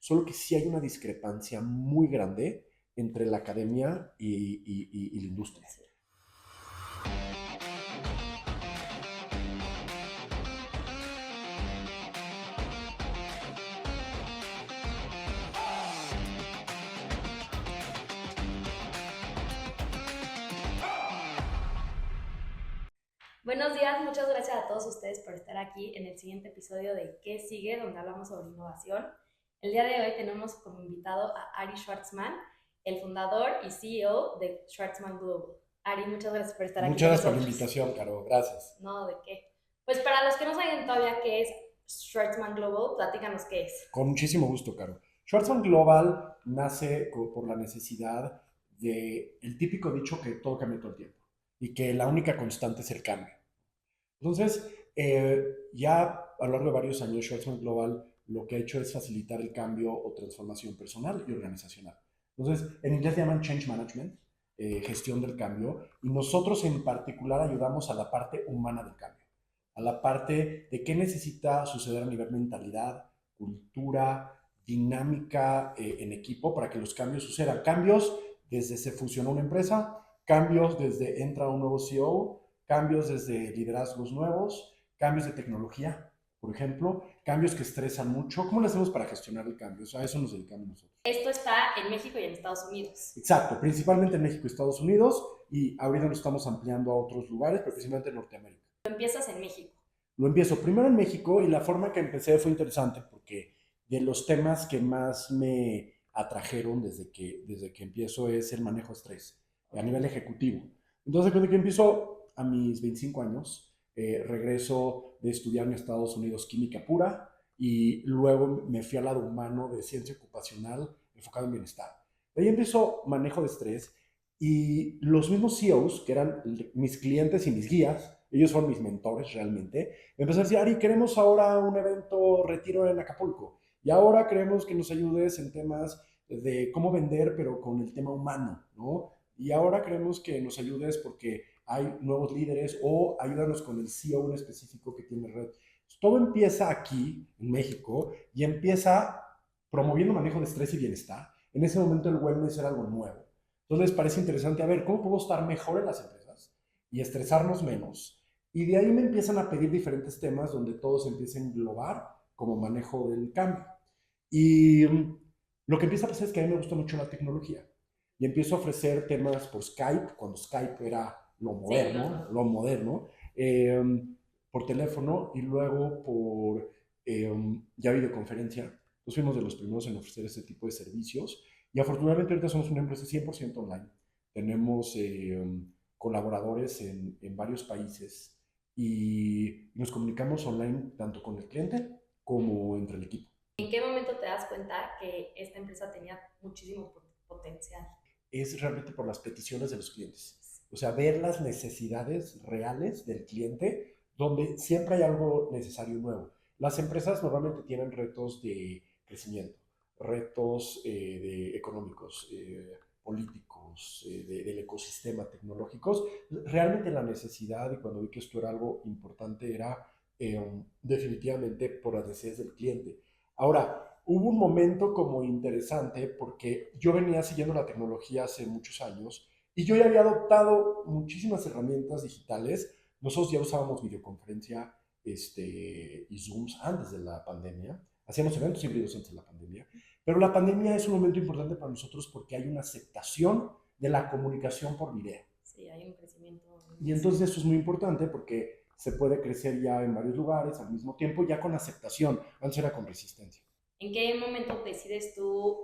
solo que sí hay una discrepancia muy grande entre la academia y la industria. Sí. Buenos días, muchas gracias a todos ustedes por estar aquí en el siguiente episodio de ¿Qué sigue?, donde hablamos sobre innovación. El día de hoy tenemos como invitado a Ari Schwartzman, el fundador y CEO de Schwartzman Global. Ari, muchas gracias por estar aquí Muchas con gracias por la nosotros. invitación, Caro. Gracias. No, ¿de qué? Pues para los que no saben todavía qué es Schwartzman Global, platícanos qué es. Con muchísimo gusto, Caro. Schwarzman Global nace por la necesidad de el típico dicho que todo cambia todo el tiempo y que la única constante es el cambio. Entonces, ya a lo largo de varios años, Schwarzman Global lo que ha hecho es facilitar el cambio o transformación personal y organizacional. Entonces, en inglés se llaman Change Management, gestión del cambio, y nosotros en particular ayudamos a la parte humana del cambio, a la parte de qué necesita suceder a nivel mentalidad, cultura, dinámica en equipo para que los cambios sucedan. Cambios desde se fusionó una empresa, cambios desde entra un nuevo CEO, cambios desde liderazgos nuevos, cambios de tecnología, por ejemplo, cambios que estresan mucho. ¿Cómo le hacemos para gestionar el cambio? O sea, a eso nos dedicamos nosotros. Esto está en México y en Estados Unidos. Exacto, principalmente en México y Estados Unidos, y ahorita lo estamos ampliando a otros lugares, pero principalmente en Norteamérica. Empiezas en México. Lo empiezo primero en México y la forma que empecé fue interesante porque de los temas que más me atrajeron desde que empiezo es el manejo de estrés a Ok. nivel ejecutivo. Entonces, cuando que empiezo a mis 25 años, regreso de estudiar en Estados Unidos química pura y luego me fui al lado humano de ciencia ocupacional enfocado en bienestar. De ahí empezó manejo de estrés y los mismos CEOs, que eran mis clientes y mis guías, ellos fueron mis mentores realmente, me empezaron a decir, Ari, queremos ahora un evento retiro en Acapulco y ahora queremos que nos ayudes en temas de cómo vender, pero con el tema humano, ¿no? Y ahora queremos que nos ayudes porque hay nuevos líderes o ayúdanos con el CEO en específico que tiene red. Todo empieza aquí, en México, y empieza promoviendo manejo de estrés y bienestar. En ese momento el wellness era algo nuevo. Entonces les parece interesante, a ver, ¿cómo podemos estar mejor en las empresas y estresarnos menos? Y de ahí me empiezan a pedir diferentes temas donde todos empiezan a englobar como manejo del cambio. Y lo que empieza a pasar es que a mí me gusta mucho la tecnología. Y empiezo a ofrecer temas por Skype, cuando Skype era Sí, no. lo moderno, eh, por teléfono y luego por ya videoconferencia. Nos fuimos de los primeros en ofrecer este tipo de servicios y afortunadamente ahorita somos una empresa 100% online. Tenemos colaboradores en varios países y nos comunicamos online tanto con el cliente como entre el equipo. ¿En qué momento te das cuenta que esta empresa tenía muchísimo potencial? Es realmente por las peticiones de los clientes. O sea, ver las necesidades reales del cliente, donde siempre hay algo necesario nuevo. Las empresas normalmente tienen retos de crecimiento, retos económicos, políticos, del ecosistema tecnológicos. Realmente la necesidad, y cuando vi que esto era algo importante, era definitivamente por las necesidades del cliente. Ahora, hubo un momento como interesante porque yo venía siguiendo la tecnología hace muchos años y yo ya había adoptado muchísimas herramientas digitales. Nosotros ya usábamos videoconferencia y Zooms antes de la pandemia. Hacíamos eventos híbridos antes de la pandemia. Pero la pandemia es un momento importante para nosotros porque hay una aceptación de la comunicación por video. Sí, hay un crecimiento Y masivo. entonces eso es muy importante porque se puede crecer ya en varios lugares al mismo tiempo, ya con aceptación. Antes era con resistencia. ¿En qué momento decides tú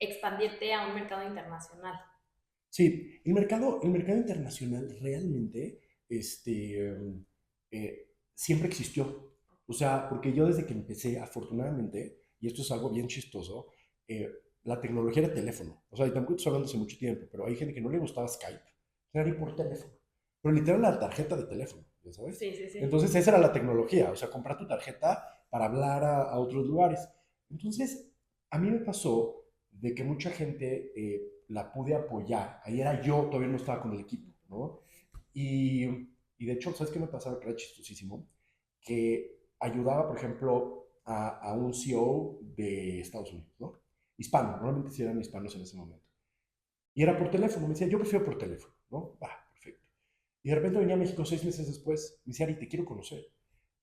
expandirte a un mercado internacional? Sí, el mercado internacional realmente siempre existió. O sea, porque yo desde que empecé, afortunadamente, y esto es algo bien chistoso, eh, la tecnología era teléfono. O sea, y tampoco estoy hablando hace mucho tiempo, pero hay gente que no le gustaba Skype. Era ir por teléfono. Pero literal la tarjeta de teléfono, ¿ya sabes? Sí, sí, sí. Entonces esa era la tecnología, o sea, comprar tu tarjeta para hablar a otros lugares. Entonces, a mí me pasó de que mucha gente la pude apoyar. Ahí era yo, todavía no estaba con el equipo, ¿no? Y de hecho, ¿sabes qué me pasaba? Que era chistosísimo. Que ayudaba, por ejemplo, a un CEO de Estados Unidos, ¿no? Hispano, normalmente sí eran hispanos en ese momento. Y era por teléfono, me decía, yo prefiero por teléfono, ¿no? Va, perfecto. Y de repente venía a México 6 meses después, me decía, Ari, te quiero conocer.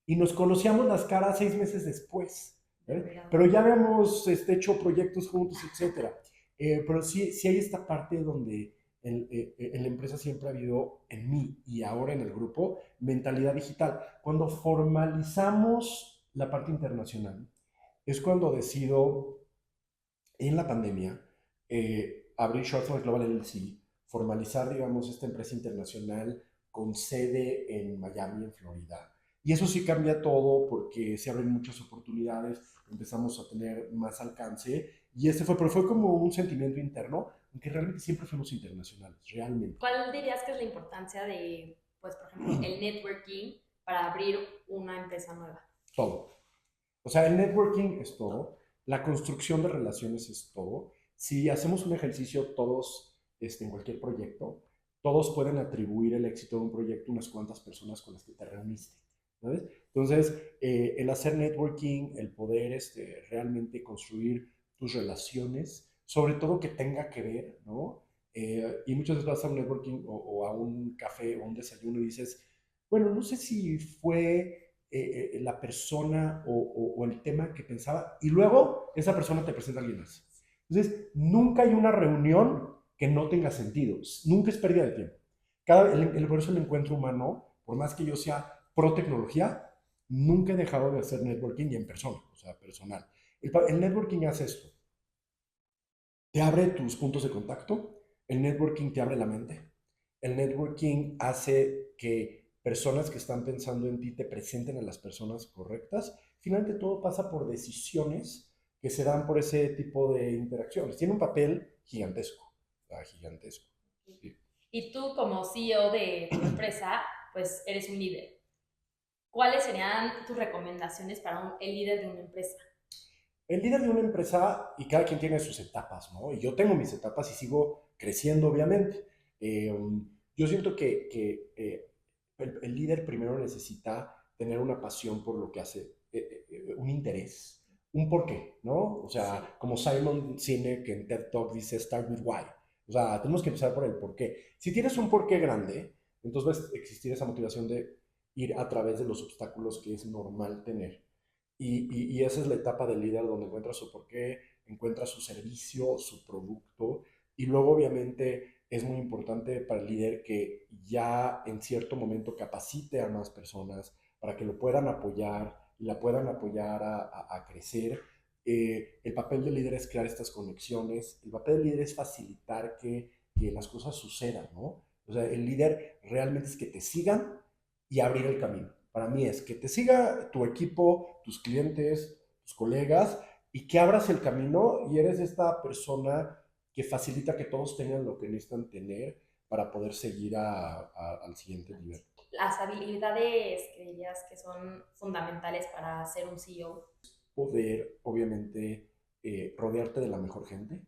Y nos conocíamos las caras 6 meses después, pero ya habíamos hecho proyectos juntos, etcétera. Pero sí hay esta parte donde en la empresa siempre ha habido, en mí y ahora en el grupo, mentalidad digital. Cuando formalizamos la parte internacional, es cuando decido, en la pandemia, abrir Shortfall Global LLC, formalizar, digamos, esta empresa internacional con sede en Miami, en Florida. Y eso sí cambia todo porque se abren muchas oportunidades, empezamos a tener más alcance y pero fue como un sentimiento interno, aunque realmente siempre fuimos internacionales, realmente. ¿Cuál dirías que es la importancia de, pues, por ejemplo, el networking para abrir una empresa nueva? Todo. O sea, el networking es todo, la construcción de relaciones es todo. Si hacemos un ejercicio todos en cualquier proyecto, todos pueden atribuir el éxito de un proyecto a unas cuantas personas con las que te reuniste. ¿Sabes? Entonces, el hacer networking, el poder realmente construir tus relaciones, sobre todo que tenga que ver, ¿no? Y muchas veces vas a un networking o a un café o un desayuno y dices, bueno, no sé si fue la persona o el tema que pensaba, y luego esa persona te presenta a alguien más. Entonces, nunca hay una reunión que no tenga sentido, nunca es pérdida de tiempo. Por eso el encuentro humano, por más que yo sea pro tecnología, nunca he dejado de hacer networking y en persona, o sea, personal. El networking hace esto, te abre tus puntos de contacto, el networking te abre la mente, el networking hace que personas que están pensando en ti te presenten a las personas correctas. Finalmente todo pasa por decisiones que se dan por ese tipo de interacciones. Tiene un papel gigantesco, gigantesco. Sí. Y tú como CEO de tu empresa, pues eres un líder. ¿Cuáles serían tus recomendaciones para el líder de una empresa? El líder de una empresa, y cada quien tiene sus etapas, ¿no? Y yo tengo mis etapas y sigo creciendo, obviamente. Yo siento que el líder primero necesita tener una pasión por lo que hace, un interés, un porqué, ¿no? O Sí. sea, como Simon Sinek en TED Talk dice, start with why. O sea, tenemos que empezar por el porqué. Si tienes un porqué grande, entonces va a existir esa motivación de ir a través de los obstáculos que es normal tener. Y esa es la etapa del líder donde encuentra su porqué, encuentra su servicio, su producto. Y luego obviamente es muy importante para el líder que ya en cierto momento capacite a más personas para que lo puedan apoyar y la puedan apoyar a crecer. El papel del líder es crear estas conexiones. El papel del líder es facilitar que las cosas sucedan, ¿no? O sea, el líder realmente es que te sigan y abrir el camino. Para mí es que te siga tu equipo, tus clientes, tus colegas y que abras el camino y eres esta persona que facilita que todos tengan lo que necesitan tener para poder seguir al siguiente nivel. Las habilidades que dirías que son fundamentales para ser un CEO. Poder, obviamente, rodearte de la mejor gente,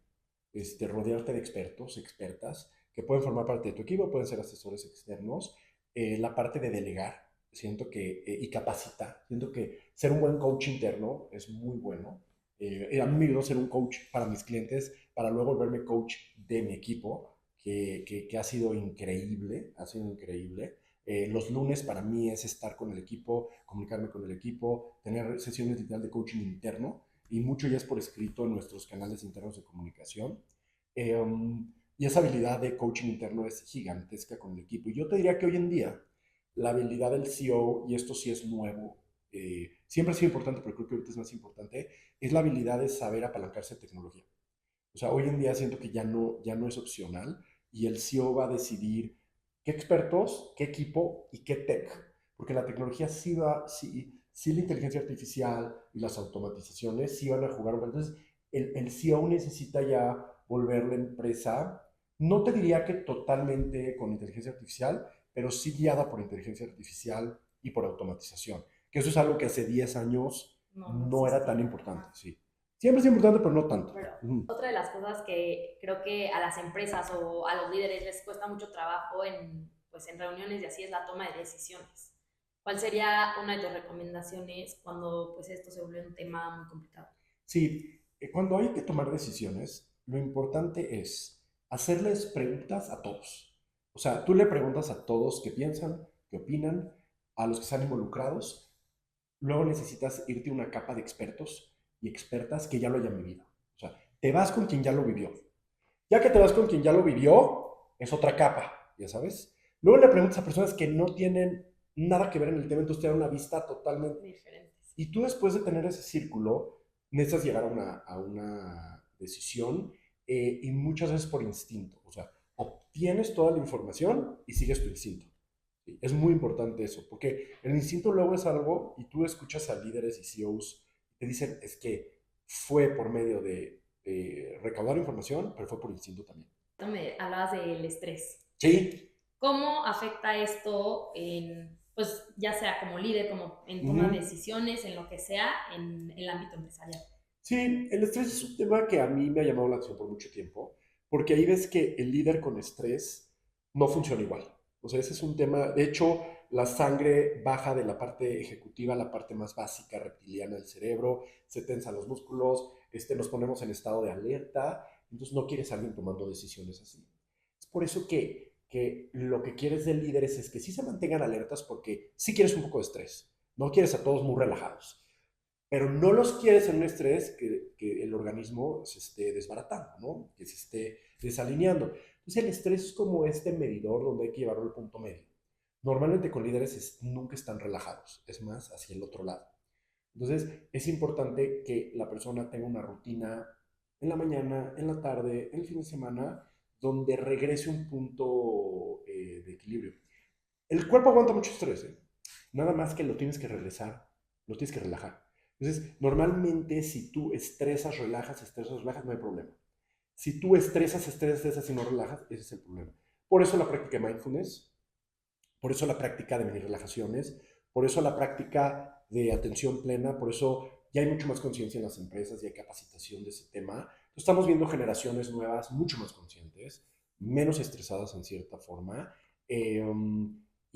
rodearte de expertos, expertas, que pueden formar parte de tu equipo, pueden ser asesores externos, la parte de delegar, siento que, y capacitar, siento que ser un buen coach interno es muy bueno. A mí me ayudó ser un coach para mis clientes, para luego volverme coach de mi equipo, que ha sido increíble, ha sido increíble. Los lunes para mí es estar con el equipo, comunicarme con el equipo, tener sesiones literal de coaching interno y mucho ya es por escrito en nuestros canales internos de comunicación. Y esa habilidad de coaching interno es gigantesca con el equipo. Y yo te diría que hoy en día la habilidad del CEO, y esto sí es nuevo, siempre ha sido importante, pero creo que ahorita es más importante, es la habilidad de saber apalancarse de tecnología. O sea, hoy en día siento que ya no es opcional y el CEO va a decidir qué expertos, qué equipo y qué tech. Porque la tecnología sí la inteligencia artificial y las automatizaciones sí van a jugar. Entonces, el CEO necesita ya volver la empresa, no te diría que totalmente con inteligencia artificial, pero sí guiada por inteligencia artificial y por automatización. Que eso es algo que hace 10 años No no era tan existía. importante, Ajá. sí. Siempre es importante, pero no tanto. Pero Ujú. otra de las cosas que creo que a las empresas o a los líderes les cuesta mucho trabajo en, pues, en reuniones y así es la toma de decisiones. ¿Cuál sería una de tus recomendaciones cuando pues esto se vuelve un tema muy complicado? Sí, cuando hay que tomar decisiones, lo importante es hacerles preguntas a todos. O sea, tú le preguntas a todos qué piensan, qué opinan, a los que están involucrados. Luego necesitas irte a una capa de expertos y expertas que ya lo hayan vivido. O sea, te vas con quien ya lo vivió. Ya que te vas con quien ya lo vivió, es otra capa, ya sabes. Luego le preguntas a personas que no tienen nada que ver en el tema, entonces te dan una vista totalmente. Diferentes. Y tú después de tener ese círculo, necesitas llegar a una decisión y muchas veces por instinto. O sea, obtienes toda la información y sigues tu instinto. Sí, es muy importante eso, porque el instinto luego es algo y tú escuchas a líderes y CEOs y te dicen es que fue por medio de recaudar información, pero fue por instinto también. Me hablabas del estrés. Sí. ¿Cómo afecta esto en, pues ya sea como líder, como en toma de Ujú. decisiones, en lo que sea, en el ámbito empresarial? Sí, el estrés es un tema que a mí me ha llamado la atención por mucho tiempo, porque ahí ves que el líder con estrés no funciona igual. O sea, ese es un tema, de hecho, la sangre baja de la parte ejecutiva a la parte más básica, reptiliana del cerebro, se tensan los músculos, nos ponemos en estado de alerta, entonces no quieres a alguien tomando decisiones así. Es por eso que lo que quieres de líderes es que sí se mantengan alertas porque sí quieres un poco de estrés, no quieres a todos muy relajados, pero no los quieres en un estrés que el organismo se esté desbaratando, ¿no? Que se esté desalineando. Entonces el estrés es como este medidor donde hay que llevarlo al punto medio. Normalmente con líderes nunca están relajados, es más hacia el otro lado. Entonces es importante que la persona tenga una rutina en la mañana, en la tarde, en el fin de semana, donde regrese un punto de equilibrio. El cuerpo aguanta mucho estrés, ¿eh? Nada más que lo tienes que regresar, lo tienes que relajar. Entonces, normalmente si tú estresas, relajas, no hay problema. Si tú estresas y no relajas, ese es el problema. Por eso la práctica de mindfulness, por eso la práctica de mini relajaciones, por eso la práctica de atención plena, por eso ya hay mucho más conciencia en las empresas y hay capacitación de ese tema. Entonces, estamos viendo generaciones nuevas mucho más conscientes, menos estresadas en cierta forma. Eh,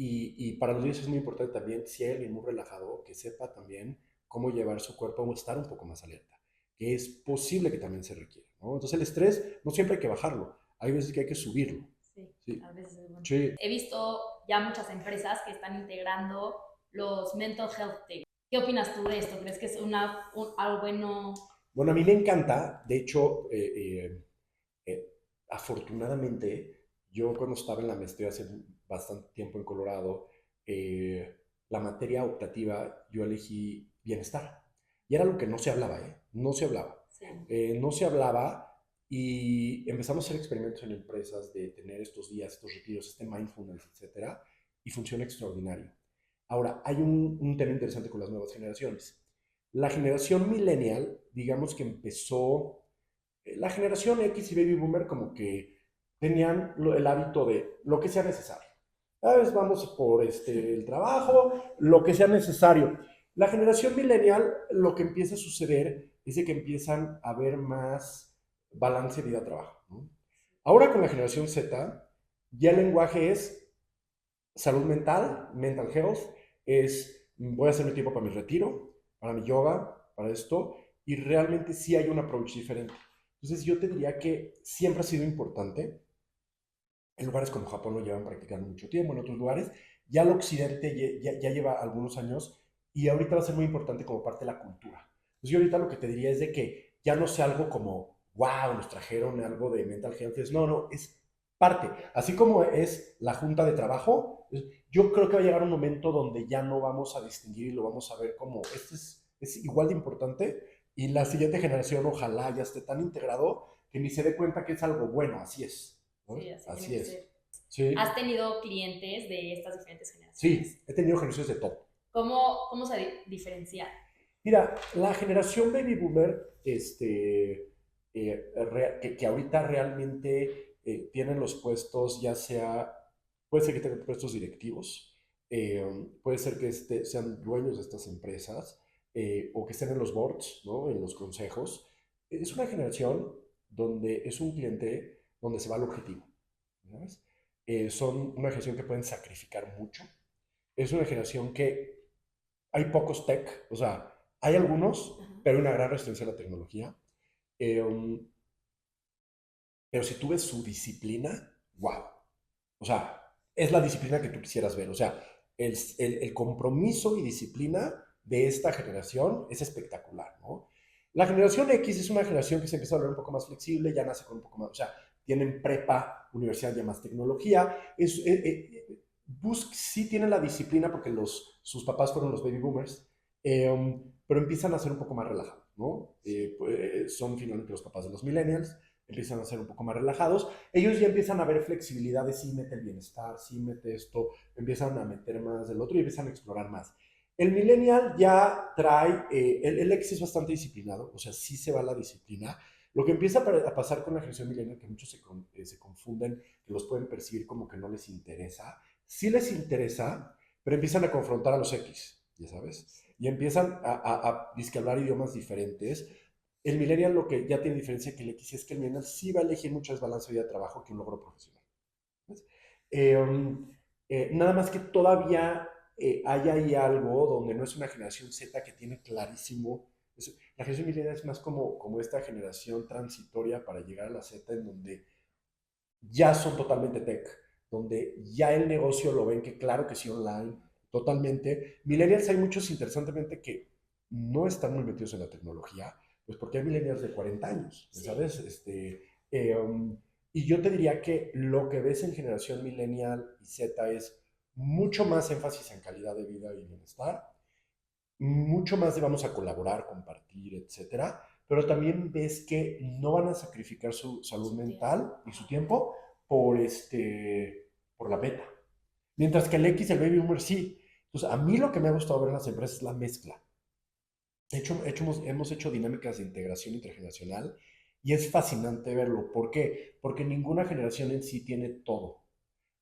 y para los líderes es muy importante también, si hay alguien muy relajado, que sepa también cómo llevar su cuerpo o estar un poco más alerta, que es posible que también se requiera, ¿no? Entonces el estrés no siempre hay que bajarlo, hay veces que hay que subirlo. Sí, Sí, a veces es bueno. sí. He visto ya muchas empresas que están integrando los mental health days. ¿Qué opinas tú de esto? ¿Crees que es algo bueno? Bueno, a mí me encanta, de hecho, afortunadamente, yo cuando estaba en la maestría hace bastante tiempo en Colorado, la materia optativa yo elegí bienestar. Y era algo que no se hablaba, ¿eh? No se hablaba. Sí. No se hablaba y empezamos a hacer experimentos en empresas de tener estos días, estos retiros, este mindfulness, etcétera, y funciona extraordinario. Ahora, hay un tema interesante con las nuevas generaciones. La generación millennial, digamos que empezó la generación X y Baby Boomer como que tenían el hábito de lo que sea necesario. ¿Sabes? Vamos por el trabajo, lo que sea necesario. La generación millennial, lo que empieza a suceder es de que empiezan a ver más balance vida-trabajo, ¿no? Ahora con la generación Z, ya el lenguaje es salud mental, mental health, es voy a hacer mi tiempo para mi retiro, para mi yoga, para esto, y realmente sí hay un approach diferente. Entonces yo te diría que siempre ha sido importante, en lugares como Japón lo llevan practicando mucho tiempo, en otros lugares, ya el occidente ya lleva algunos años y ahorita va a ser muy importante como parte de la cultura. Entonces yo ahorita lo que te diría es de que ya no sea algo como, wow, nos trajeron algo de mental health, no, no, es parte. Así como es la junta de trabajo, yo creo que va a llegar un momento donde ya no vamos a distinguir y lo vamos a ver como, es igual de importante y la siguiente generación ojalá ya esté tan integrado que ni se dé cuenta que es algo bueno, así es. ¿No? Sí, así tiene Así que es. ser. Sí. ¿Has tenido clientes de estas diferentes generaciones? Sí, he tenido generaciones de top. ¿Cómo se diferencia? Mira, la generación baby boomer, que ahorita realmente tienen los puestos, ya sea, puede ser que tengan puestos directivos, eh, puede ser que sean dueños de estas empresas, o que estén en los boards, ¿no? En los consejos. Es una generación donde es un cliente donde se va al objetivo, ¿sabes? Son una generación que pueden sacrificar mucho, es una generación que hay pocos tech, o sea, hay algunos, Ajá. pero hay una gran resistencia a la tecnología. Eh, pero si tú ves su disciplina, wow. O sea, es la disciplina que tú quisieras ver. O sea, el compromiso y disciplina de esta generación es espectacular, ¿no? La generación X es una generación que se empieza a volver un poco más flexible, ya nace con un poco más, o sea, tienen prepa, universidad, ya más tecnología. Sí tienen la disciplina porque sus papás fueron los baby boomers, pero empiezan a ser un poco más relajados, ¿no? Pues, son finalmente los papás de los millennials, empiezan a ser un poco más relajados. Ellos ya empiezan a ver flexibilidad de sí mete el bienestar, sí mete esto, empiezan a meter más del otro y empiezan a explorar más. El millennial ya trae, el ex es bastante disciplinado, o sea, sí se va a la disciplina. Lo que empieza a pasar con la generación millennial, que muchos se confunden, que los pueden percibir como que no les interesa, sí les interesa, pero empiezan a confrontar a los X, ya sabes, y empiezan a hablar idiomas diferentes. El millennial lo que ya tiene diferencia que el X es que el millennial sí va a elegir mucho más balance vida-trabajo que un logro profesional. ¿Ves? Nada más que todavía hay ahí algo donde no es una generación Z que tiene clarísimo. La generación millennial es más como esta generación transitoria para llegar a la Z en donde ya son totalmente tech, donde ya el negocio lo ven que claro que sí online, totalmente. Millennials hay muchos interesantemente que no están muy metidos en la tecnología, pues porque hay millennials de 40 años, Sí. ¿sabes? Y yo te diría que lo que ves en generación millennial y Z es mucho más énfasis en calidad de vida y bienestar, mucho más de vamos a colaborar, compartir, etcétera, pero también ves que no van a sacrificar su salud Su mental tiempo. y su Ajá. tiempo por, por la beta. Mientras que el X, el baby boomer, sí. Entonces, a mí lo que me ha gustado ver en las empresas es la mezcla. De hecho, hemos hecho dinámicas de integración intergeneracional y es fascinante verlo. ¿Por qué? Porque ninguna generación en sí tiene todo.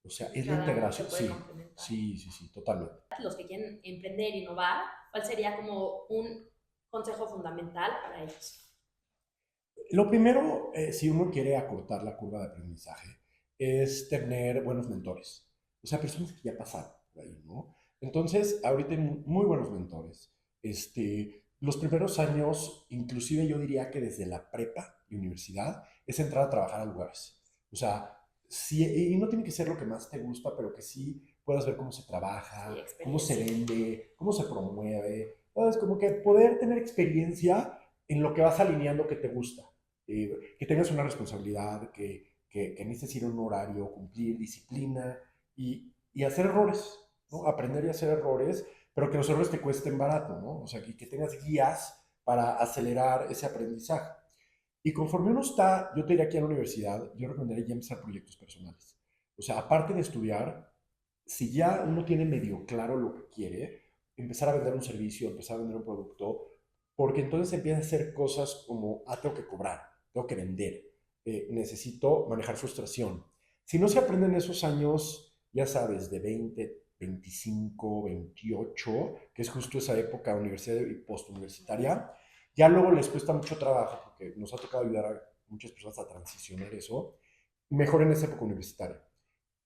O sea, es la Cada uno se integración. puede Sí, complementar. sí, sí, sí, totalmente. Los que quieren emprender, innovar, ¿cuál sería como un consejo fundamental para ellos? Lo primero, si uno quiere acortar la curva de aprendizaje, es tener buenos mentores. O sea, personas que ya pasaron por ahí, ¿no? Entonces, ahorita hay muy buenos mentores. Los primeros años, inclusive yo diría que desde la prepa y universidad, es entrar a trabajar a lugares. O sea, sí, y no tiene que ser lo que más te gusta, pero que sí puedas ver cómo se Sí, trabaja, cómo se experiencia. vende, cómo se promueve. ¿Sabes? Como que poder tener experiencia en lo que vas alineando que te gusta, que tengas una responsabilidad, que necesites ir a un horario, cumplir, disciplina y hacer errores, ¿no? Aprender y hacer errores, pero que los errores te cuesten barato, ¿no? O sea, que tengas guías para acelerar ese aprendizaje. Y conforme uno está, yo te diría aquí en la universidad, yo recomendaría ya empezar proyectos personales. O sea, aparte de estudiar, si ya uno tiene medio claro lo que quiere, empezar a vender un servicio, empezar a vender un producto, porque entonces empieza a hacer cosas como, tengo que cobrar, tengo que vender, necesito manejar frustración. Si no se aprenden esos años, ya sabes, de 20, 25, 28, que es justo esa época universidad y postuniversitaria, ya luego les cuesta mucho trabajo, porque nos ha tocado ayudar a muchas personas a transicionar eso, mejor en esa época universitaria.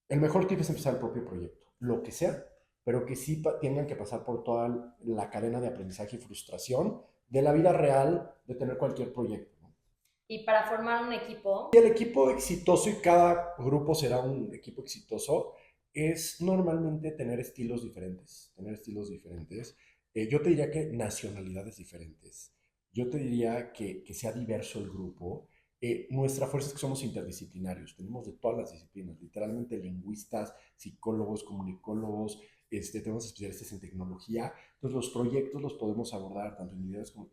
El mejor tip es empezar el propio proyecto, lo que sea, pero que sí tengan que pasar por toda la cadena de aprendizaje y frustración de la vida real de tener cualquier proyecto, ¿no? Y para formar un equipo, Y el equipo exitoso, y cada grupo será un equipo exitoso, es normalmente tener estilos diferentes, tener estilos diferentes. Yo te diría que nacionalidades diferentes. Yo te diría que sea diverso el grupo. Nuestra fuerza es que somos interdisciplinarios, tenemos de todas las disciplinas, literalmente lingüistas, psicólogos, comunicólogos, tenemos especialistas en tecnología, entonces los proyectos los podemos abordar tanto individuales como...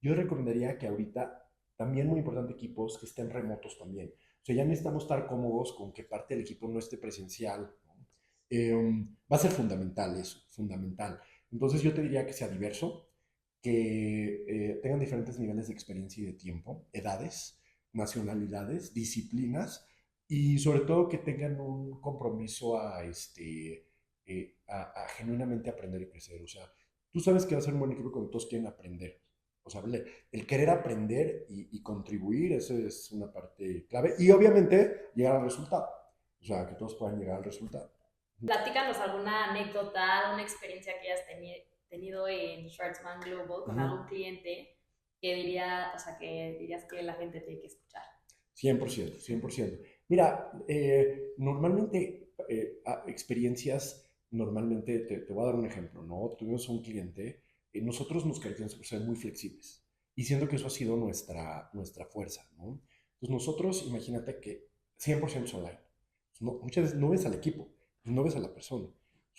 Yo recomendaría que ahorita también muy importante equipos que estén remotos también. O sea, ya necesitamos estar cómodos con que parte del equipo no esté presencial, ¿no? Va a ser fundamental eso, fundamental. Entonces yo te diría que sea diverso, que tengan diferentes niveles de experiencia y de tiempo, edades, nacionalidades, disciplinas y sobre todo que tengan un compromiso a genuinamente aprender y crecer. O sea, tú sabes que va a ser un buen equipo cuando todos quieren aprender. O sea, el querer aprender y contribuir, eso es una parte clave. Y obviamente llegar al resultado. O sea, que todos puedan llegar al resultado. Platícanos alguna anécdota, una experiencia que hayas tenido en Schwartzman Global con Ujú. algún cliente o sea, que dirías que la gente tiene que escuchar. 100%, 100%. Mira, normalmente, experiencias, normalmente, te voy a dar un ejemplo, ¿no? Tuvimos un cliente, nosotros nos caracterizamos por ser muy flexibles y siento que eso ha sido nuestra fuerza, ¿no? Entonces nosotros, imagínate que 100% es online. Muchas veces no ves al equipo, no ves a la persona.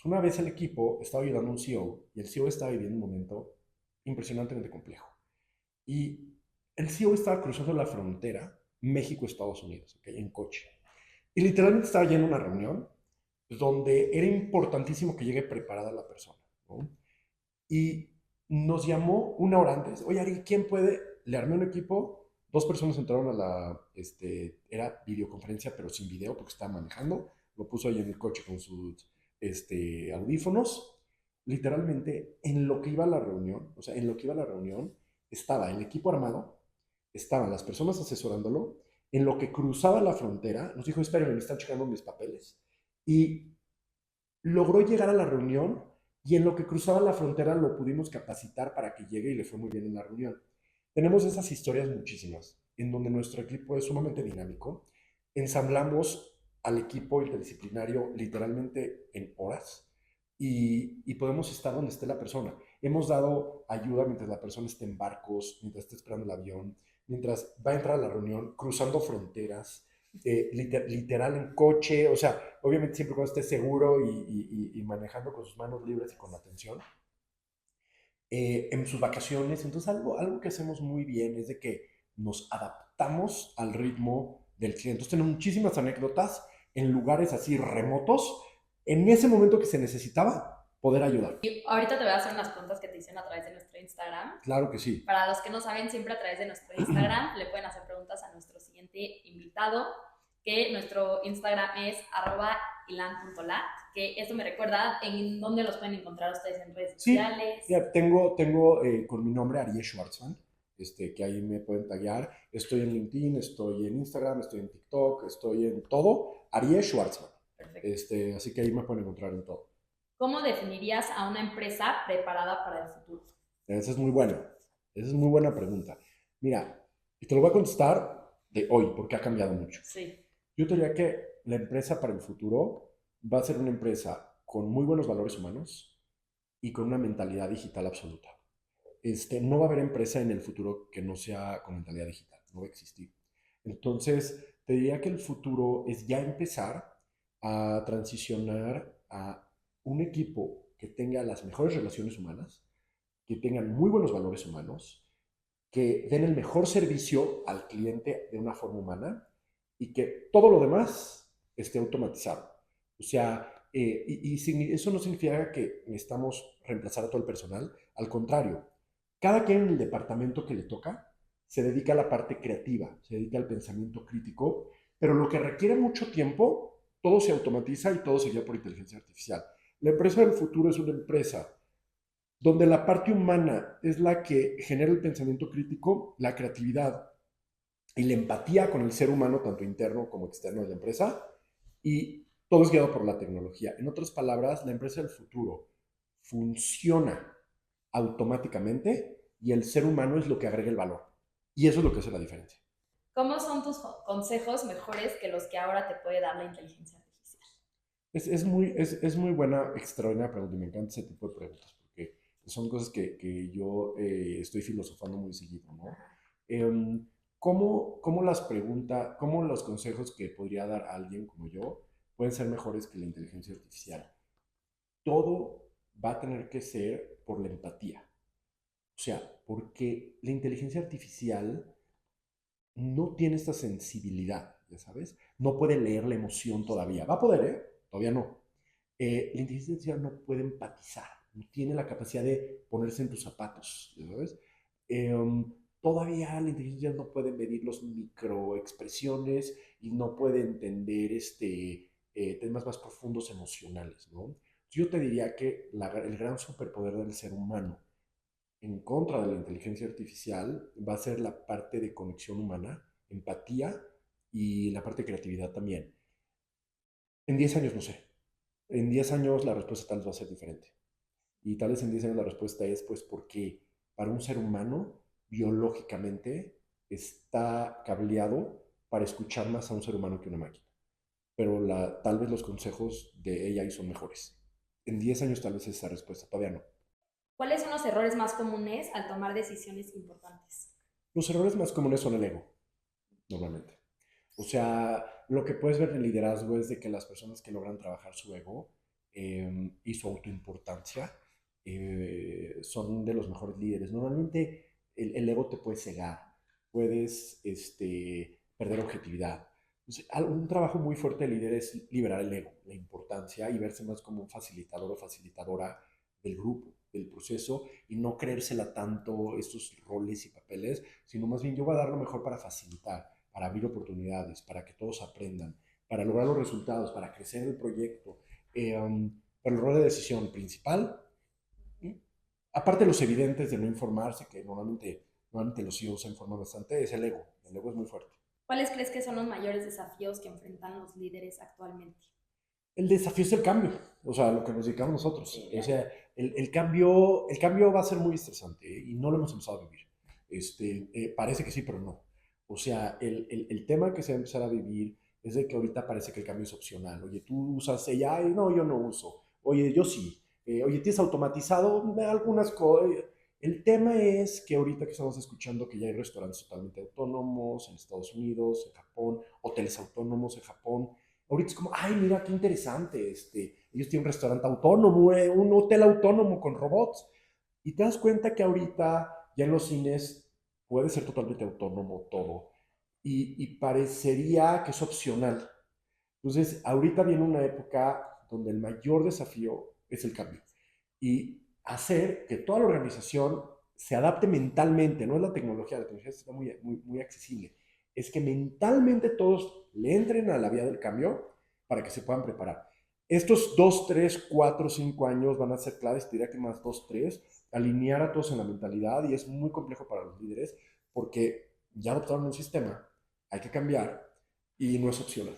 Una vez el equipo estaba ayudando a un CEO y el CEO estaba viviendo un momento impresionantemente complejo. Y el CEO estaba cruzando la frontera México-Estados Unidos, ¿ok? En coche. Y literalmente estaba yendo a una reunión donde era importantísimo que llegue preparada la persona, ¿no? Y nos llamó una hora antes. Oye, Ari, ¿quién puede? Le armé un equipo. Dos personas entraron a era videoconferencia, pero sin video porque estaba manejando. Lo puso ahí en el coche con sus audífonos. Literalmente, en lo que iba a la reunión, o sea, en lo que iba a la reunión, estaba el equipo armado, estaban las personas asesorándolo. En lo que cruzaba la frontera, nos dijo, espérenme, me están checando mis papeles. Y logró llegar a la reunión y en lo que cruzaba la frontera lo pudimos capacitar para que llegue y le fue muy bien en la reunión. Tenemos esas historias muchísimas, en donde nuestro equipo es sumamente dinámico. Ensamblamos al equipo interdisciplinario literalmente en horas y podemos estar donde esté la persona. Hemos dado ayuda mientras la persona esté en barcos, mientras esté esperando el avión, mientras va a entrar a la reunión, cruzando fronteras, literal en coche, o sea, obviamente siempre cuando esté seguro y manejando con sus manos libres y con atención, en sus vacaciones. Entonces, algo que hacemos muy bien es de que nos adaptamos al ritmo del cliente. Entonces, tenemos muchísimas anécdotas en lugares así remotos, en ese momento que se necesitaba poder ayudar. Y ahorita te voy a hacer unas preguntas que te hicieron a través de nuestro Instagram. Claro que sí. Para los que no saben, siempre a través de nuestro Instagram le pueden hacer preguntas a nuestro siguiente invitado, que nuestro Instagram es @ilan.lat, que esto me recuerda en dónde los pueden encontrar ustedes en redes Sí, sociales. ya tengo con mi nombre Ariel Schwartzman, que ahí me pueden taggear. Estoy en LinkedIn, estoy en Instagram, estoy en TikTok, estoy en todo. Ariel Schwartzman. Perfecto. Así que ahí me pueden encontrar en todo. ¿Cómo definirías a una empresa preparada para el futuro? Esa es muy buena. Esa es muy buena pregunta. Mira, y te lo voy a contestar de hoy, porque ha cambiado mucho. Sí. Yo diría que la empresa para el futuro va a ser una empresa con muy buenos valores humanos y con una mentalidad digital absoluta. No va a haber empresa en el futuro que no sea con mentalidad digital, no va a existir. Entonces, te diría que el futuro es ya empezar a transicionar a un equipo que tenga las mejores relaciones humanas, que tengan muy buenos valores humanos, que den el mejor servicio al cliente de una forma humana y que todo lo demás esté automatizado. O sea, eso no significa que necesitamos reemplazar a todo el personal, al contrario, cada quien en el departamento que le toca se dedica a la parte creativa, se dedica al pensamiento crítico, pero lo que requiere mucho tiempo, todo se automatiza y todo se guía por inteligencia artificial. La empresa del futuro es una empresa donde la parte humana es la que genera el pensamiento crítico, la creatividad y la empatía con el ser humano, tanto interno como externo de la empresa, y todo es guiado por la tecnología. En otras palabras, la empresa del futuro funciona automáticamente y el ser humano es lo que agrega el valor. Y eso es lo que hace la diferencia. ¿Cómo son tus consejos mejores que los que ahora te puede dar la inteligencia artificial? Es muy buena, extraordinaria pregunta y me encanta ese tipo de preguntas porque son cosas que yo estoy filosofando muy seguido, ¿no? Em, ¿Cómo las preguntas, cómo los consejos que podría dar alguien como yo pueden ser mejores que la inteligencia artificial? Todo va a tener que ser por la empatía. O sea, porque la inteligencia artificial no tiene esta sensibilidad, ya sabes, no puede leer la emoción todavía. Va a poder, ¿eh? Todavía no. La inteligencia artificial no puede empatizar, no tiene la capacidad de ponerse en tus zapatos, ya sabes. Todavía la inteligencia artificial no puede medir los microexpresiones y no puede entender temas más profundos emocionales, ¿no? Yo te diría que el gran superpoder del ser humano en contra de la inteligencia artificial va a ser la parte de conexión humana, empatía y la parte de creatividad también. En 10 años no sé, En 10 años la respuesta tal vez va a ser diferente. Y tal vez en 10 años la respuesta es pues porque para un ser humano biológicamente está cableado para escuchar más a un ser humano que una máquina. Pero tal vez los consejos de AI son mejores. En 10 años tal vez esa respuesta, todavía no. ¿Cuáles son los errores más comunes al tomar decisiones importantes? Los errores más comunes son el ego, normalmente. O sea, lo que puedes ver en el liderazgo es de que las personas que logran trabajar su ego y su autoimportancia son de los mejores líderes. Normalmente el ego te puede cegar, puedes perder objetividad. Entonces, un trabajo muy fuerte de líder es liberar el ego, la importancia y verse más como un facilitador o facilitadora del grupo, del proceso y no creérsela tanto estos roles y papeles, sino más bien yo voy a dar lo mejor para facilitar, para abrir oportunidades, para que todos aprendan, para lograr los resultados, para crecer el proyecto. Pero el rol de decisión principal, aparte de los evidentes de no informarse, que normalmente los CEOs se informan bastante, es el ego. El ego es muy fuerte. ¿Cuáles crees que son los mayores desafíos que enfrentan los líderes actualmente? El desafío es el cambio, o sea, lo que nos dedicamos nosotros. Sí, O sea, el cambio va a ser muy estresante y no lo hemos empezado a vivir. Parece que sí, pero no. O sea, el tema que se va a empezar a vivir es de que ahorita parece que el cambio es opcional. Oye, tú usas AI, no, yo no uso. Oye, yo sí. Oye, ¿tienes automatizado algunas cosas? El tema es que ahorita que estamos escuchando que ya hay restaurantes totalmente autónomos en Estados Unidos, en Japón, hoteles autónomos en Japón, ahorita es como, ay, mira qué interesante, ellos tienen un restaurante autónomo, un hotel autónomo con robots. Y te das cuenta que ahorita ya en los cines puede ser totalmente autónomo todo. Y parecería que es opcional. Entonces, ahorita viene una época donde el mayor desafío es el cambio. Y hacer que toda la organización se adapte mentalmente, no es la tecnología está muy accesible, es que mentalmente todos le entren a la vía del cambio para que se puedan preparar. Estos 2, 3, 4, 5 años van a ser claves, te diría que más 2, 3, alinear a todos en la mentalidad y es muy complejo para los líderes porque ya adoptaron un sistema, hay que cambiar y no es opcional.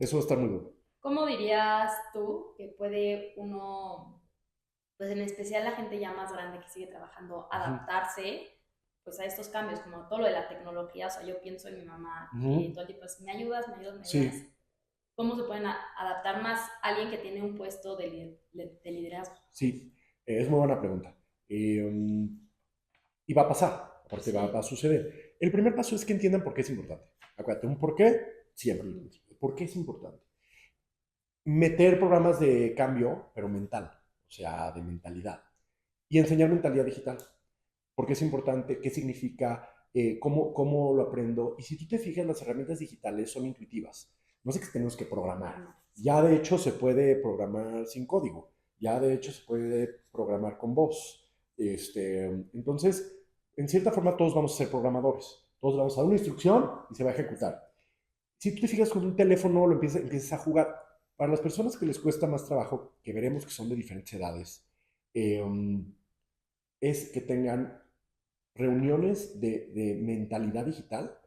Eso va a estar muy duro. ¿Cómo dirías tú que puede uno, pues en especial la gente ya más grande que sigue trabajando, Uh -huh. adaptarse pues a estos cambios, como todo lo de la tecnología? O sea, yo pienso en mi mamá, Uh que -huh. todo el tiempo es, me ayudas, me ayudas, me ayudas. Sí, ¿Cómo se pueden adaptar más alguien que tiene un puesto de liderazgo? sí, es muy buena pregunta. Y va a pasar, aparte va Sí. a suceder. El primer paso es que entiendan por qué es importante. Acuérdate, un por qué, siempre. ¿Por qué es importante? Meter programas de cambio, pero mental, o sea, de mentalidad. Y enseñar mentalidad digital. ¿Por qué es importante? ¿Qué significa? ¿Cómo lo aprendo? Y si tú te fijas, las herramientas digitales son intuitivas. No sé qué tenemos que programar. No, sí. Ya de hecho se puede programar sin código. Ya de hecho se puede programar con voz. Entonces, en cierta forma todos vamos a ser programadores. Todos vamos a dar una instrucción y se va a ejecutar. Si tú te fijas con un teléfono, empiezas a jugar. Para las personas que les cuesta más trabajo, que veremos que son de diferentes edades, eh, es que tengan reuniones de mentalidad digital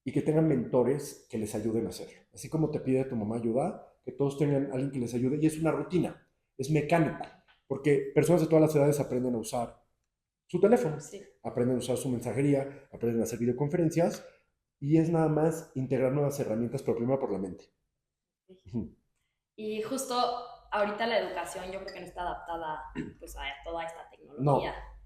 y que tengan mentores que les ayuden a hacerlo. Así como te pide tu mamá ayuda, que todos tengan alguien que les ayude y es una rutina, es mecánico, porque personas de todas las edades aprenden a usar su teléfono, Sí. aprenden a usar su mensajería, aprenden a hacer videoconferencias y es nada más integrar nuevas herramientas, pero primero por la mente. Y justo ahorita la educación yo creo que no está adaptada pues a toda esta tecnología. No,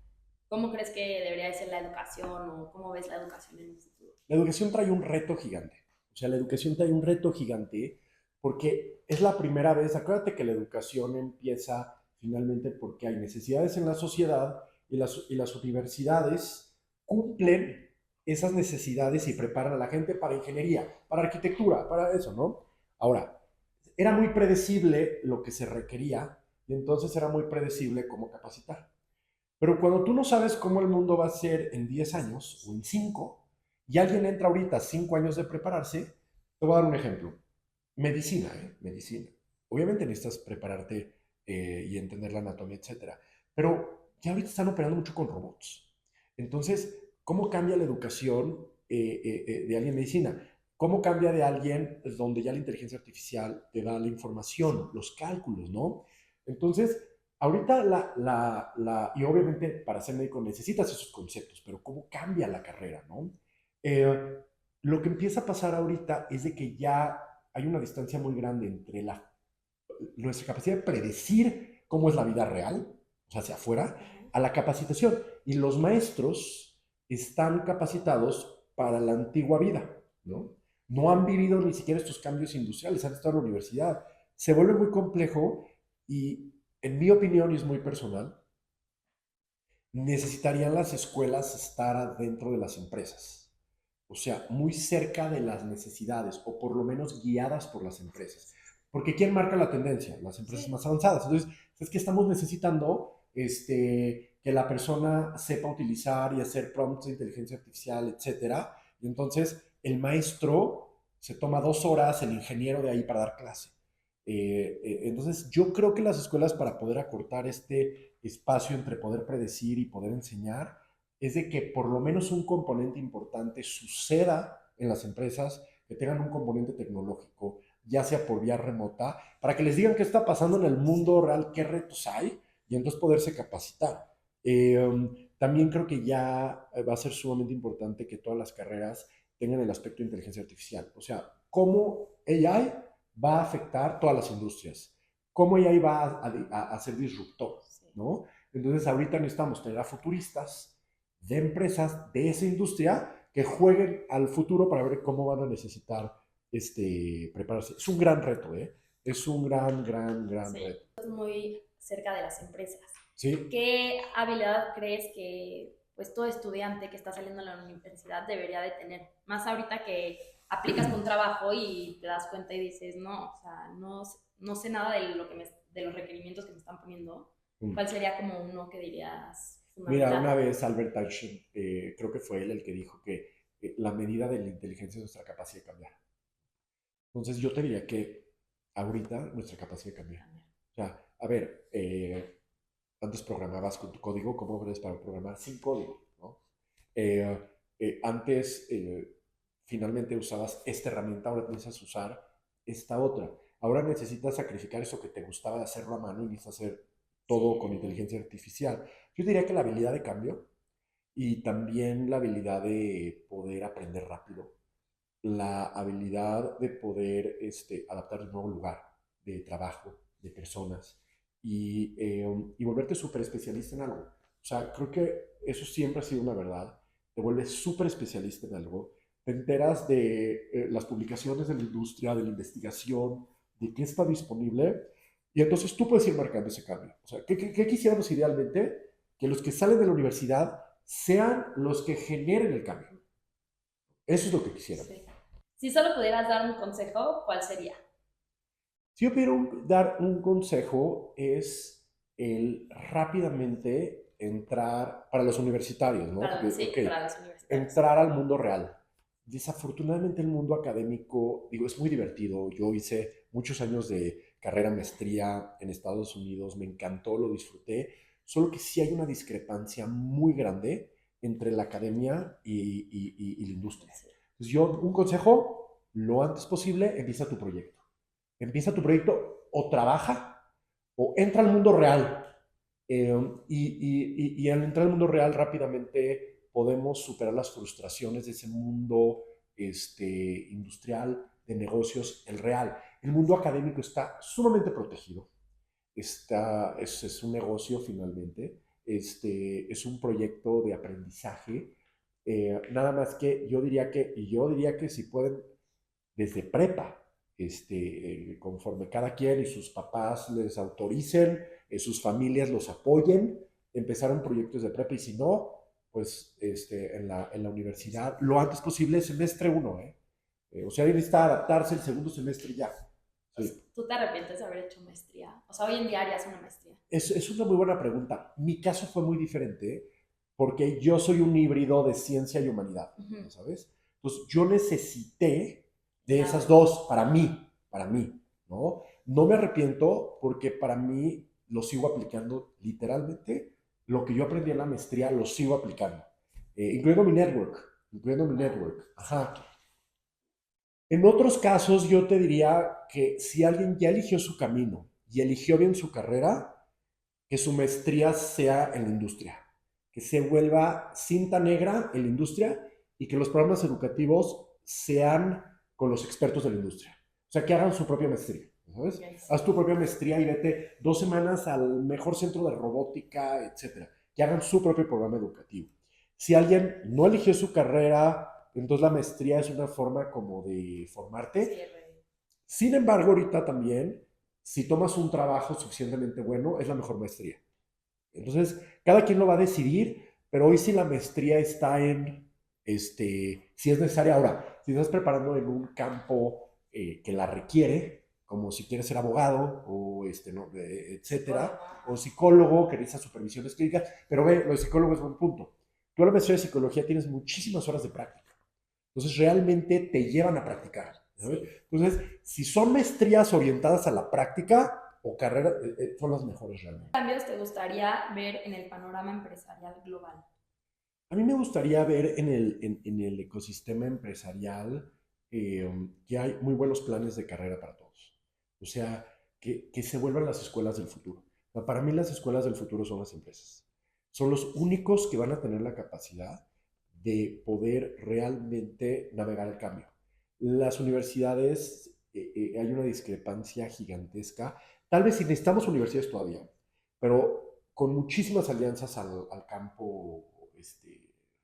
¿Cómo crees que debería ser la educación o cómo ves la educación en un futuro? la educación trae un reto gigante. O sea, la educación trae un reto gigante porque es la primera vez, acuérdate que la educación empieza finalmente porque hay necesidades en la sociedad y las universidades cumplen esas necesidades y preparan a la gente para ingeniería, para arquitectura, para eso, ¿no? Ahora, era muy predecible lo que se requería y entonces era muy predecible cómo capacitar. Pero cuando tú no sabes cómo el mundo va a ser en 10 años o en 5, y alguien entra ahorita a 5 años de prepararse, te voy a dar un ejemplo. Medicina, ¿eh? Medicina. Obviamente necesitas prepararte y entender la anatomía, etcétera. Pero ya ahorita están operando mucho con robots. Entonces, ¿cómo cambia la educación de alguien en medicina? ¿Cómo cambia de alguien donde ya la inteligencia artificial te da la información, los cálculos, ¿no? Entonces, ahorita y obviamente para ser médico necesitas esos conceptos, pero ¿cómo cambia la carrera, no? Eh, lo que empieza a pasar ahorita es de que ya hay una distancia muy grande entre nuestra capacidad de predecir cómo es la vida real, o sea, hacia afuera, a la capacitación. Y los maestros están capacitados para la antigua vida, ¿no? No han vivido ni siquiera estos cambios industriales, han estado en la universidad. Se vuelve muy complejo y, en mi opinión, y es muy personal, necesitarían las escuelas estar dentro de las empresas. O sea, muy cerca de las necesidades o por lo menos guiadas por las empresas. Porque ¿quién marca la tendencia? Las empresas Sí. más avanzadas. Entonces, es que estamos necesitando que la persona sepa utilizar y hacer prompts de inteligencia artificial, etcétera. Y entonces el maestro se toma 2 horas, el ingeniero de ahí para dar clase. Entonces, yo creo que las escuelas, para poder acortar este espacio entre poder predecir y poder enseñar, es de que por lo menos un componente importante suceda en las empresas, que tengan un componente tecnológico, ya sea por vía remota, para que les digan qué está pasando en el mundo real, qué retos hay, y entonces poderse capacitar. También creo que ya va a ser sumamente importante que todas las carreras tengan el aspecto de inteligencia artificial. O sea, cómo AI va a afectar todas las industrias, cómo AI va a ser disruptor, Sí. ¿no? Entonces ahorita necesitamos tener a futuristas de empresas de esa industria que jueguen al futuro para ver cómo van a necesitar prepararse. Es un gran reto, ¿eh? Es un gran Sí, reto. es muy cerca de las empresas. ¿Sí? ¿Qué habilidad crees que pues todo estudiante que está saliendo de la universidad debería de tener? Más ahorita que aplicas con un trabajo y te das cuenta y dices, no, o sea, no sé nada de de los requerimientos que me están poniendo. Mm. ¿Cuál sería como uno que dirías Mira, una fundamental? vez Albert Einstein, creo que fue él el que dijo que la medida de la inteligencia es nuestra capacidad de cambiar. Entonces yo te diría que ahorita nuestra capacidad de cambiar. O sea, a ver, antes programabas con tu código, ¿cómo eres para programar sin código? ¿No? Eh, antes finalmente usabas esta herramienta, ahora necesitas usar esta otra. Ahora necesitas sacrificar eso que te gustaba de hacerlo a mano y necesitas hacer todo con Sí, inteligencia artificial. Yo diría que la habilidad de cambio y también la habilidad de poder aprender rápido, la habilidad de poder adaptar un nuevo lugar de trabajo, de personas y volverte súper especialista en algo. O sea, creo que eso siempre ha sido una verdad. Te vuelves súper especialista en algo, te enteras de las publicaciones de la industria, de la investigación, de qué está disponible y entonces tú puedes ir marcando ese cambio. O sea, ¿qué quisiéramos idealmente? Que los que salen de la universidad sean los que generen el cambio. Eso es lo que quisiéramos. sí. Si solo pudieras dar un consejo, ¿cuál sería? Si yo pudiera dar un consejo es el rápidamente entrar, para los universitarios, ¿no? Porque, ok, Sí, para los universitarios. entrar al mundo real. Desafortunadamente el mundo académico, digo, es muy divertido. Yo hice muchos años de carrera maestría en Estados Unidos, me encantó, lo disfruté, solo que sí hay una discrepancia muy grande entre la academia y la industria. Sí. Entonces yo, un consejo, lo antes posible, empieza tu proyecto. Empieza tu proyecto o trabaja o entra al mundo real. Y al entrar al mundo real rápidamente podemos superar las frustraciones de ese mundo industrial, de negocios, el real. El mundo académico está sumamente protegido. Es un negocio finalmente. Es un proyecto de aprendizaje. Nada más que yo diría que si pueden desde prepa, conforme cada quien y sus papás les autoricen, sus familias los apoyen, empezaron proyectos de prepa y si no, pues en la universidad, lo antes posible, semestre uno, ¿eh? O sea, necesita adaptarse el segundo semestre ya. Sí. ¿Tú te arrepientes de haber hecho maestría? O sea, hoy en día harías una maestría. Es una muy buena pregunta. Mi caso fue muy diferente porque yo soy un híbrido de ciencia y humanidad, Ujú. ¿sabes? Entonces, yo necesité de Ya. esas dos para mí, ¿no? No me arrepiento porque para mí lo sigo aplicando literalmente. Lo que yo aprendí en la maestría lo sigo aplicando, incluyendo mi network, Wow. Sí. Ajá. En otros casos, yo te diría que si alguien ya eligió su camino y eligió bien su carrera, que su maestría sea en la industria, que se vuelva cinta negra en la industria y que los programas educativos sean con los expertos de la industria. O sea, que hagan su propia maestría, ¿sabes? Yes. Haz tu propia maestría y vete 2 semanas al mejor centro de robótica, etcétera. Que hagan su propio programa educativo. Si alguien no eligió su carrera, entonces la maestría es una forma como de Sí, formarte. Sin embargo, ahorita también, si tomas un trabajo suficientemente bueno, es la mejor maestría. Entonces, cada quien lo va a decidir, pero hoy sí la maestría está en, si es necesaria. Ahora, si estás preparando en un campo que la requiere, como si quieres ser abogado o no, psicólogo. etcétera, o psicólogo que necesita supervisiones clínicas, pero ve, lo de psicólogo es buen punto. Tú en la maestría de psicología tienes muchísimas horas de práctica. Entonces, realmente te llevan a practicar. ¿Sabes? Sí. Entonces, si son maestrías orientadas a la práctica o carreras, son las mejores realmente. ¿Qué cambios te gustaría ver en el panorama empresarial global? A mí me gustaría ver en el ecosistema empresarial que hay muy buenos planes de carrera para todos. O sea, que se vuelvan las escuelas del futuro. O sea, para mí las escuelas del futuro son las empresas. Son los únicos que van a tener la capacidad de poder realmente navegar el cambio. Las universidades, hay una discrepancia gigantesca. Tal vez si necesitamos universidades todavía, pero con muchísimas alianzas al campo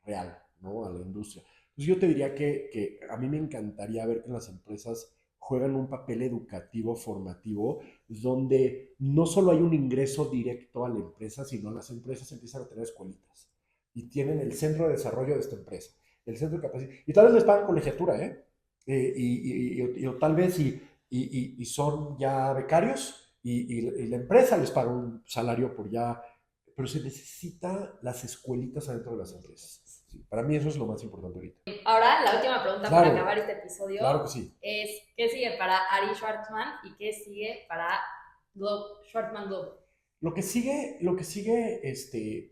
real, ¿no? A la industria. Entonces yo te diría que a mí me encantaría ver que las empresas juegan un papel educativo, formativo, donde no solo hay un ingreso directo a la empresa, sino las empresas empiezan a tener escuelitas y tienen el centro de desarrollo de esta empresa, el centro de capacitación, y tal vez les pagan colegiatura, ¿eh? O tal vez y son ya becarios y la empresa les paga un salario por ya, pero se necesita las escuelitas adentro de las empresas. Sí, para mí eso es lo más importante ahorita. Ahora, la última pregunta para Claro, acabar este episodio claro que sí. es, ¿qué sigue para Ari Schwartzman y qué sigue para Schwartzman Global? Lo que sigue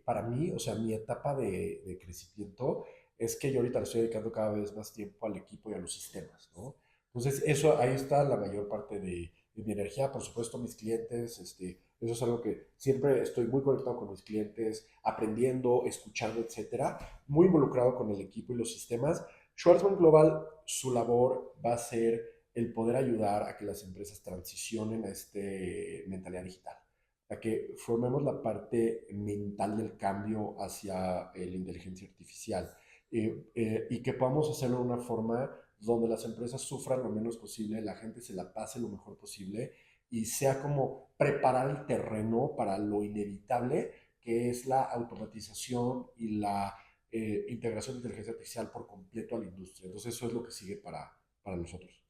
para mí, o sea, mi etapa de crecimiento es que yo ahorita le estoy dedicando cada vez más tiempo al equipo y a los sistemas, ¿no? Entonces, eso, ahí está la mayor parte de mi energía. Por supuesto, mis clientes, eso es algo que siempre estoy muy conectado con mis clientes, aprendiendo, escuchando, etcétera. Muy involucrado con el equipo y los sistemas. Schwarzman Global, su labor va a ser el poder ayudar a que las empresas transicionen a mentalidad digital, a que formemos la parte mental del cambio hacia la inteligencia artificial, y que podamos hacerlo de una forma donde las empresas sufran lo menos posible, la gente se la pase lo mejor posible y sea como preparar el terreno para lo inevitable que es la automatización y la integración de inteligencia artificial por completo a la industria. Entonces eso es lo que sigue para nosotros.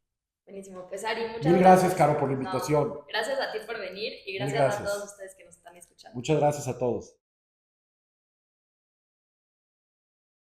Buenísimo. Pues Ari, muchas Mil gracias, gracias. Caro, por la No, invitación. gracias a ti por venir y Mil gracias a todos gracias. ustedes que nos están escuchando. Muchas gracias a todos.